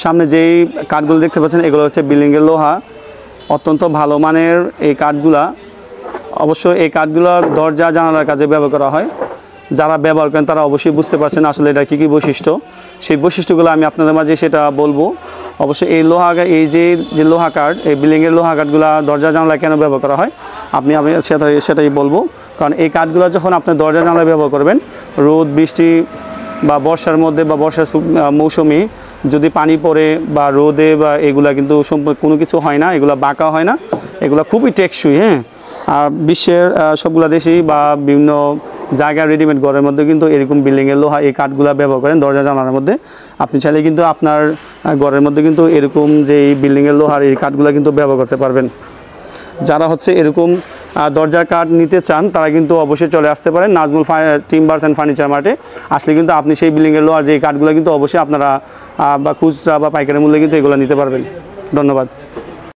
সামনে যেই কাঠগুলো দেখতে পাচ্ছেন এগুলো হচ্ছে বিল্ডিংয়ের লোহা, অত্যন্ত ভালো মানের এই কাঠগুলা। অবশ্য এই কাঠগুলো দরজা জানালার কাজে ব্যবহার করা হয়। যারা ব্যবহার করেন তারা অবশ্যই বুঝতে পারছেন আসলে এটা কী কী বৈশিষ্ট্য। সেই বৈশিষ্ট্যগুলো আমি আপনাদের মাঝে সেটা বলবো। অবশ্যই এই এই যে লোহা কাঠ, এই বিল্ডিংয়ের লোহা কাঠগুলো দরজা জানালায় কেন ব্যবহার করা হয় আমি সেটাই বলবো। কারণ এই কাঠগুলো যখন আপনি দরজা জানালায় ব্যবহার করবেন, রোদ বৃষ্টি বা বর্ষার মধ্যে বা বর্ষার মৌসুমে যদি পানি পড়ে বা রোদে বা এগুলা কিন্তু কোনো কিছু হয় না, এগুলো বাঁকা হয় না, এগুলো খুবই টেকসই। হ্যাঁ, আর বিশ্বের সবগুলো দেশেই বা বিভিন্ন জায়গায় রেডিমেড ঘরের মধ্যে কিন্তু এরকম বিল্ডিংয়ের লোহা এই কাঠগুলো ব্যবহার করেন দরজা জানালার মধ্যে। আপনি চাইলে কিন্তু আপনার ঘরের মধ্যে কিন্তু এরকম যে বিল্ডিংয়ের লোহার এই কাঠগুলো কিন্তু ব্যবহার করতে পারবেন। যারা হচ্ছে এরকম দরজার কাঠ নিতে চান তারা কিন্তু অবশ্যই চলে আসতে পারেন নাজমুল টিম্বারস অ্যান্ড ফার্নিচার মার্টে। আসলে কিন্তু আপনি সেই বিল্ডিংয়ের লোহার যে কাঠগুলো কিন্তু অবশ্যই আপনারা বা খুচরা বা পাইকারি মূল্যে কিন্তু এগুলো নিতে পারবেন। ধন্যবাদ।